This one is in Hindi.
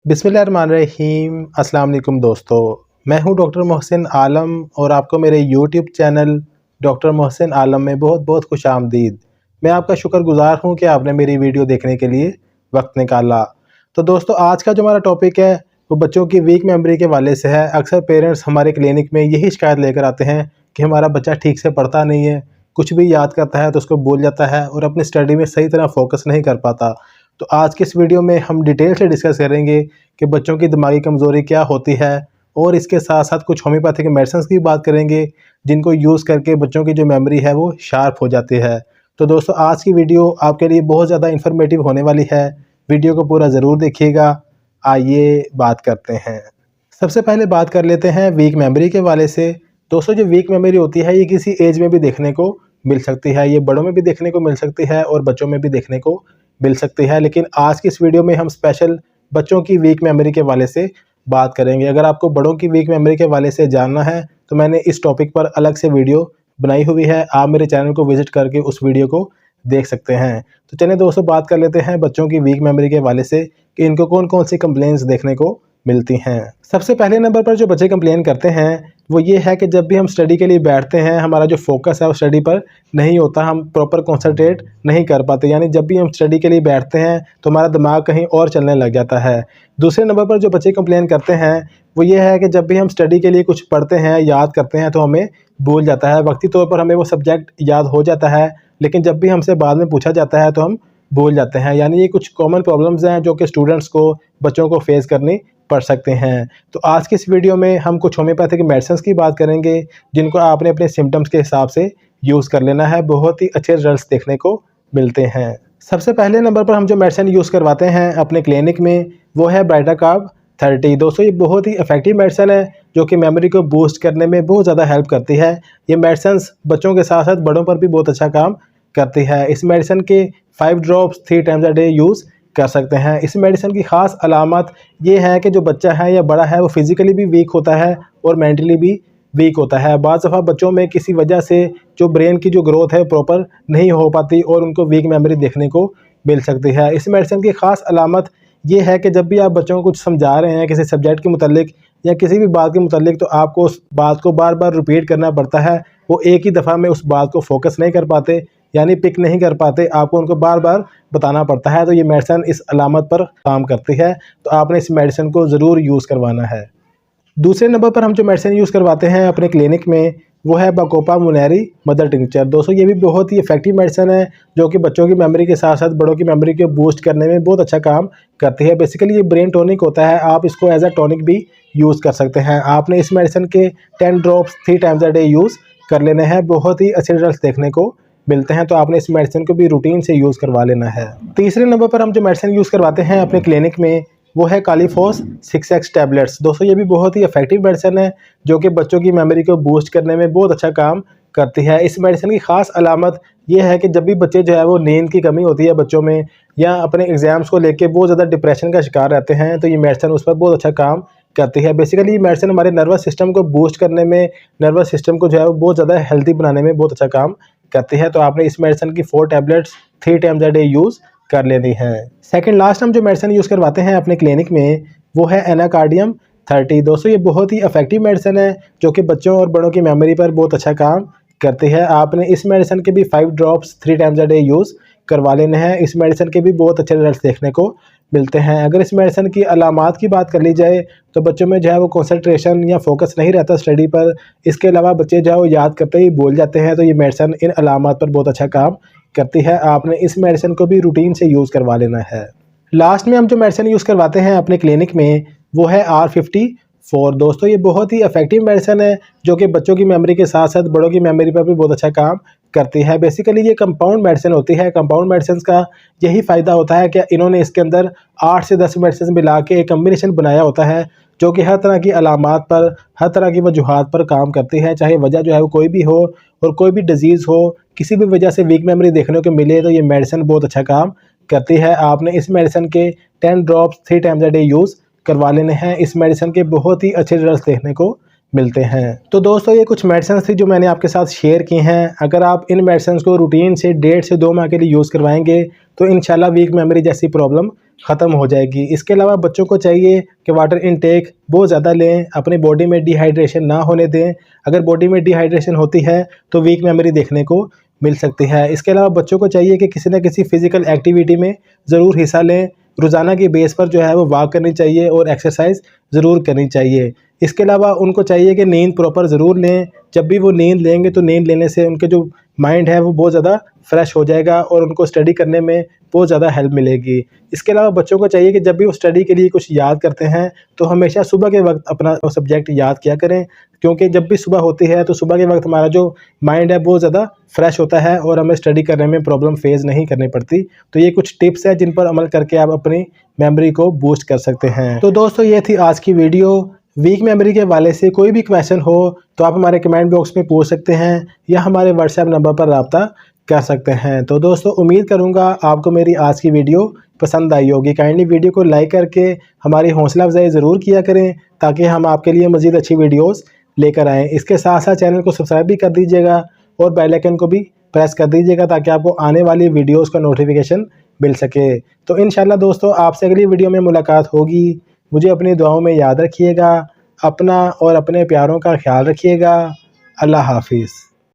बिस्मिल्लाहिर्रहमानिर्रहीम। अस्सलाम वालेकुम दोस्तों, मैं हूं डॉक्टर मोहसिन आलम और आपको मेरे यूट्यूब चैनल डॉक्टर मोहसिन आलम में बहुत बहुत खुश आमदीद। मैं आपका शुक्रगुज़ार हूं कि आपने मेरी वीडियो देखने के लिए वक्त निकाला। तो दोस्तों, आज का जो हमारा टॉपिक है वो बच्चों की वीक मेमोरी के हवाले से है। अक्सर पेरेंट्स हमारे क्लिनिक में यही शिकायत लेकर आते हैं कि हमारा बच्चा ठीक से पढ़ता नहीं है, कुछ भी याद करता है तो उसको भूल जाता है और अपनी स्टडी में सही तरह फोकस नहीं कर पाता। तो आज की इस वीडियो में हम डिटेल से डिस्कस करेंगे कि बच्चों की दिमागी कमज़ोरी क्या होती है और इसके साथ साथ कुछ होम्योपैथिक मेडिसिन की बात करेंगे जिनको यूज़ करके बच्चों की जो मेमोरी है वो शार्प हो जाती है। तो दोस्तों, आज की वीडियो आपके लिए बहुत ज़्यादा इन्फॉर्मेटिव होने वाली है। वीडियो को पूरा ज़रूर देखिएगा। आइए बात करते हैं। सबसे पहले बात कर लेते हैं वीक मेमोरी के हवाले से। दोस्तों, जो वीक मेमोरी होती है ये किसी एज में भी देखने को मिल सकती है। ये बड़ों में भी देखने को मिल सकती है और बच्चों में भी देखने को मिल सकती है, लेकिन आज की इस वीडियो में हम स्पेशल बच्चों की वीक मेमोरी के हवाले से बात करेंगे। अगर आपको बड़ों की वीक मेमोरी के हवाले से जानना है तो मैंने इस टॉपिक पर अलग से वीडियो बनाई हुई है, आप मेरे चैनल को विजिट करके उस वीडियो को देख सकते हैं। तो चलिए दोस्तों, बात कर लेते हैं बच्चों की वीक मेमोरी के हवाले से कि इनको कौन कौन सी कंप्लेंट्स देखने को मिलती हैं। सबसे पहले नंबर पर जो बच्चे कंप्लेन करते हैं वो ये है कि जब भी हम स्टडी के लिए बैठते हैं हमारा जो फोकस है वो स्टडी पर नहीं होता, हम प्रॉपर कंसंट्रेट नहीं कर पाते। यानी जब भी हम स्टडी के लिए बैठते हैं तो हमारा दिमाग कहीं और चलने लग जाता है। दूसरे नंबर पर जो बच्चे कंप्लेन करते हैं वो ये है कि जब भी हम स्टडी के लिए कुछ पढ़ते हैं, याद करते हैं तो हमें भूल जाता है। वक्ती तौर पर हमें वो सब्जेक्ट याद हो जाता है, लेकिन जब भी हमसे बाद में पूछा जाता है तो हम भूल जाते हैं। यानी ये कुछ कॉमन प्रॉब्लम्स हैं जो कि स्टूडेंट्स को, बच्चों को फेस करनी पढ़ सकते हैं। तो आज की इस वीडियो में हम कुछ होम्योपैथिक मेडिसिन की बात करेंगे जिनको आपने अपने सिम्टम्स के हिसाब से यूज़ कर लेना है। बहुत ही अच्छे रिजल्ट्स देखने को मिलते हैं। सबसे पहले नंबर पर हम जो मेडिसिन यूज़ करवाते हैं अपने क्लिनिक में वो है ब्राइटाकार्ब 30। दोस्तों, ये बहुत ही इफेक्टिव मेडिसिन है जो कि मेमोरी को बूस्ट करने में बहुत ज़्यादा हेल्प करती है। ये मेडिसिन बच्चों के साथ साथ बड़ों पर भी बहुत अच्छा काम करती है। इस मेडिसिन के 5 drops 3 times a day use कर सकते हैं। इस मेडिसिन की ख़ास अलामत ये है कि जो बच्चा है या बड़ा है वो फिज़िकली भी वीक होता है और मेंटली भी वीक होता है। बाज़ दफ़ा बच्चों में किसी वजह से जो ब्रेन की जो ग्रोथ है प्रॉपर नहीं हो पाती और उनको वीक मेमोरी देखने को मिल सकती है। इस मेडिसिन की ख़ास अलामत ये है कि जब भी आप बच्चों को कुछ समझा रहे हैं किसी सब्जेक्ट के मुतालिक या किसी भी बात के मुतालिक, तो आपको उस बात को बार बार रिपीट करना पड़ता है। वो एक ही दफ़ा में उस बात को फोकस नहीं कर पाते, यानी पिक नहीं कर पाते, आपको उनको बार बार बताना पड़ता है। तो ये मेडिसिन इस अलामत पर काम करती है, तो आपने इस मेडिसिन को ज़रूर यूज़ करवाना है। दूसरे नंबर पर हम जो मेडिसिन यूज़ करवाते हैं अपने क्लिनिक में वो है बाकोपा मुनैरी मदर टिंचर। दोस्तों, ये भी बहुत ही इफेक्टिव मेडिसिन है जो कि बच्चों की मेमोरी के साथ साथ बड़ों की मेमोरी को बूस्ट करने में बहुत अच्छा काम करती है। बेसिकली ये ब्रेन टॉनिक होता है, आप इसको एज अ टॉनिक भी यूज़ कर सकते हैं। आपने इस मेडिसिन के 10 drops 3 times a day use कर लेने हैं। बहुत ही अच्छे रिजल्ट देखने को मिलते हैं, तो आपने इस मेडिसिन को भी रूटीन से यूज़ करवा लेना है। तीसरे नंबर पर हम जो मेडिसिन यूज़ करवाते हैं अपने क्लिनिक में वो है कालीफॉस 6x टैबलेट्स। दोस्तों, ये भी बहुत ही इफेक्टिव मेडिसिन है जो कि बच्चों की मेमोरी को बूस्ट करने में बहुत अच्छा काम करती है। इस मेडिसिन की ख़ास अलामत ये है कि जब भी बच्चे जो है वो नींद की कमी होती है बच्चों में, या अपने एग्ज़ाम्स को लेके बहुत ज़्यादा डिप्रेशन का शिकार रहते हैं, तो ये मेडिसिन उस पर बहुत अच्छा काम करती है। बेसिकली ये मेडिसिन हमारे नर्वस सिस्टम को बूस्ट करने में, नर्वस सिस्टम को जो है वो बहुत ज़्यादा हेल्दी बनाने में बहुत अच्छा काम करती है। तो आपने इस मेडिसिन की 4 tablets 3 times a day use कर लेनी है। सेकंड लास्ट हम जो मेडिसिन यूज़ करवाते हैं अपने क्लिनिक में वो है एनाकार्डियम 30। दोस्तों, ये बहुत ही इफेक्टिव मेडिसिन है जो कि बच्चों और बड़ों की मेमोरी पर बहुत अच्छा काम करती है। आपने इस मेडिसिन के भी 5 drops 3 times a day use करवा लेने हैं। इस मेडिसिन के भी बहुत अच्छे रिजल्ट देखने को मिलते हैं। अगर इस मेडिसिन की अलामात की बात कर ली जाए तो बच्चों में जो है वो कंसंट्रेशन या फोकस नहीं रहता स्टडी पर। इसके अलावा बच्चे जो है वो याद करते ही भूल जाते हैं, तो ये मेडिसिन इन अलामात पर बहुत अच्छा काम करती है। आपने इस मेडिसिन को भी रूटीन से यूज़ करवा लेना है। लास्ट में हम जो मेडिसिन यूज़ करवाते हैं अपने क्लिनिक में वो है R54। दोस्तों, ये बहुत ही इफेक्टिव मेडिसिन है जो कि बच्चों की मेमोरी के साथ साथ बड़ों की मेमोरी पर भी बहुत अच्छा काम करती है। बेसिकली ये कंपाउंड मेडिसिन होती है। कंपाउंड मेडिसिन का यही फ़ायदा होता है कि इन्होंने इसके अंदर 8 से 10 मेडिसिन मिला के एक कम्बिनेशन बनाया होता है जो कि हर तरह की अलामात पर, हर तरह की वजूहात पर काम करती है। चाहे वजह जो है वो कोई भी हो और कोई भी डिजीज़ हो, किसी भी वजह से वीक मेमोरी देखने को मिले, तो ये मेडिसिन बहुत अच्छा काम करती है। आपने इस मेडिसिन के 10 drops 3 times a day use करवा लेने हैं। इस मेडिसिन के बहुत ही अच्छे रिजल्ट देखने को मिलते हैं। तो दोस्तों, ये कुछ मेडिसिन थी जो मैंने आपके साथ शेयर की हैं। अगर आप इन मेडिसिन को रूटीन से 1.5 से 2 माह के लिए यूज़ करवाएंगे तो इंशाल्लाह वीक मेमोरी जैसी प्रॉब्लम ख़त्म हो जाएगी। इसके अलावा बच्चों को चाहिए कि वाटर इनटेक बहुत ज़्यादा लें, अपनी बॉडी में डिहाइड्रेशन ना होने दें। अगर बॉडी में डिहाइड्रेशन होती है तो वीक मेमोरी देखने को मिल सकती है। इसके अलावा बच्चों को चाहिए कि किसी न किसी फ़िज़िकल एक्टिविटी में ज़रूर हिस्सा लें। रोज़ाना की बेस पर जो है वो वॉक करनी चाहिए और एक्सरसाइज ज़रूर करनी चाहिए। इसके अलावा उनको चाहिए कि नींद प्रॉपर ज़रूर लें। जब भी वो नींद लेंगे तो नींद लेने से उनके जो माइंड है वो बहुत ज़्यादा फ्रेश हो जाएगा और उनको स्टडी करने में बहुत ज़्यादा हेल्प मिलेगी। इसके अलावा बच्चों को चाहिए कि जब भी वो स्टडी के लिए कुछ याद करते हैं तो हमेशा सुबह के वक्त अपना वो सब्जेक्ट याद किया करें, क्योंकि जब भी सुबह होती है तो सुबह के वक्त हमारा जो माइंड है बहुत ज़्यादा फ्रेश होता है और हमें स्टडी करने में प्रॉब्लम फेस नहीं करनी पड़ती। तो ये कुछ टिप्स हैं जिन पर अमल करके आप अपनी मेमोरी को बूस्ट कर सकते हैं। तो दोस्तों ये थी आज की वीडियो। वीक मेमोरी के हवाले से कोई भी क्वेश्चन हो तो आप हमारे कमेंट बॉक्स में पूछ सकते हैं या हमारे व्हाट्सएप नंबर पर रब्ता कर सकते हैं। तो दोस्तों उम्मीद करूंगा आपको मेरी आज की वीडियो पसंद आई होगी। काइंडली वीडियो को लाइक करके हमारी हौसला अफजाई ज़रूर किया करें ताकि हम आपके लिए मज़ीद अच्छी वीडियोस लेकर आएँ। इसके साथ साथ चैनल को सब्सक्राइब भी कर दीजिएगा और बेल आइकन को भी प्रेस कर दीजिएगा ताकि आपको आने वाली वीडियोज़ का नोटिफिकेशन मिल सके। तो इंशाल्लाह दोस्तों आपसे अगली वीडियो में मुलाकात होगी। मुझे अपनी दुआओं में याद रखिएगा। अपना और अपने प्यारों का ख्याल रखिएगा। अल्लाह हाफिज़।